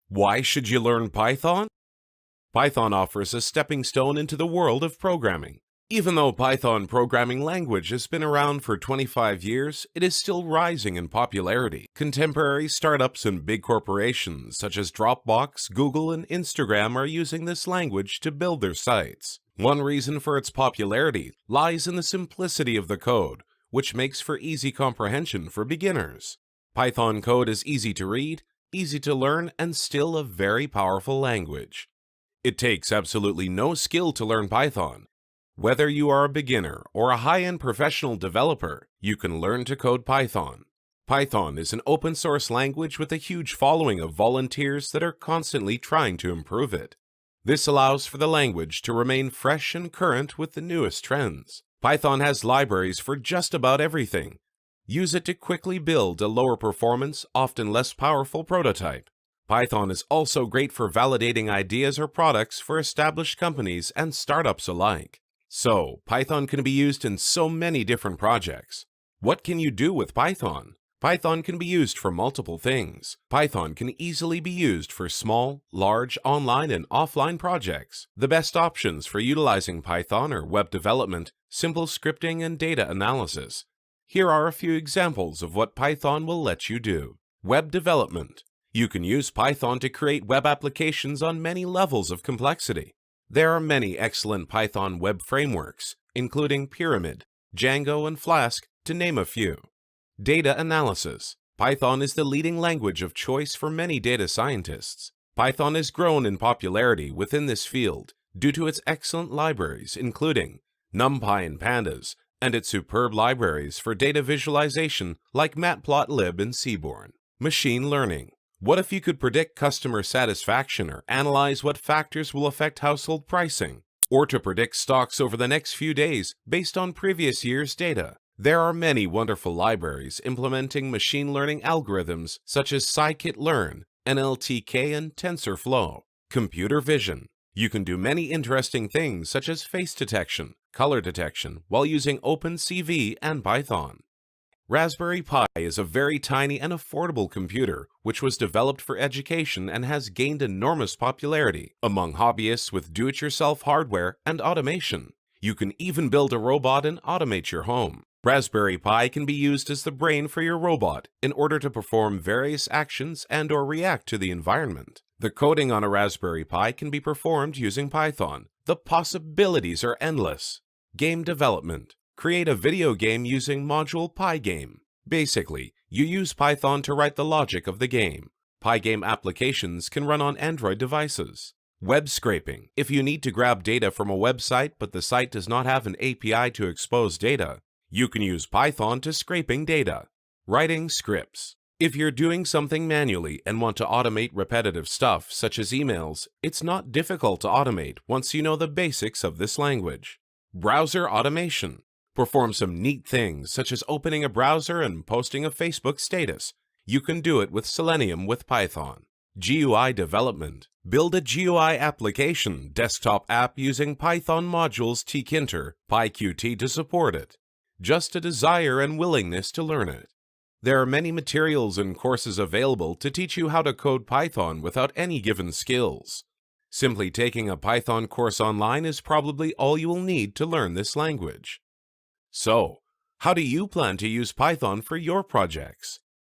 Why should you learn Python? Python offers a stepping stone into the world of programming. Even though Python programming language has been around for 25 years, it is still rising in popularity. Contemporary startups and big corporations such as Dropbox, Google, and Instagram are using this language to build their sites. One reason for its popularity lies in the simplicity of the code, which makes for easy comprehension for beginners. Python code is easy to read, easy to learn, and still a very powerful language. It takes absolutely no skill to learn Python. Whether you are a beginner or a high-end professional developer, you can learn to code Python. Python is an open-source language with a huge following of volunteers that are constantly trying to improve it. This allows for the language to remain fresh and current with the newest trends. Python has libraries for just about everything. Use it to quickly build a lower performance, often less powerful prototype. Python is also great for validating ideas or products for established companies and startups alike. So, Python can be used in so many different projects. What can you do with Python? Python can be used for multiple things. Python can easily be used for small, large, online, and offline projects. The best options for utilizing Python are web development, simple scripting, and data analysis. Here are a few examples of what Python will let you do. Web development. You can use Python to create web applications on many levels of complexity. There are many excellent Python web frameworks, including Pyramid, Django, and Flask, to name a few. Data analysis. Python is the leading language of choice for many data scientists. Python has grown in popularity within this field due to its excellent libraries, including NumPy and Pandas, and its superb libraries for data visualization like Matplotlib and Seaborn. Machine learning. What if you could predict customer satisfaction or analyze what factors will affect household pricing, or to predict stocks over the next few days based on previous year's data? There are many wonderful libraries implementing machine learning algorithms such as scikit-learn, NLTK, and TensorFlow. Computer vision. You can do many interesting things such as face detection, color detection, while using OpenCV and Python. Raspberry Pi is a very tiny and affordable computer which was developed for education and has gained enormous popularity among hobbyists with do-it-yourself hardware and automation. You can even build a robot and automate your home. Raspberry Pi can be used as the brain for your robot in order to perform various actions and/or react to the environment. The coding on a Raspberry Pi can be performed using Python. The possibilities are endless. Game development. Create a video game using module Pygame. Basically, you use Python to write the logic of the game. Pygame applications can run on Android devices. Web scraping. If you need to grab data from a website but the site does not have an API to expose data, you can use Python to scraping data. Writing scripts. If you're doing something manually and want to automate repetitive stuff such as emails, it's not difficult to automate once you know the basics of this language. Browser automation. Perform some neat things such as opening a browser and posting a Facebook status. You can do it with Selenium with Python. GUI development. Build a GUI application desktop app using Python modules tkinter, PyQt to support it. Just a desire and willingness to learn it. There are many materials and courses available to teach you how to code Python without any given skills. Simply taking a Python course online is probably all you will need to learn this language. So, how do you plan to use Python for your projects?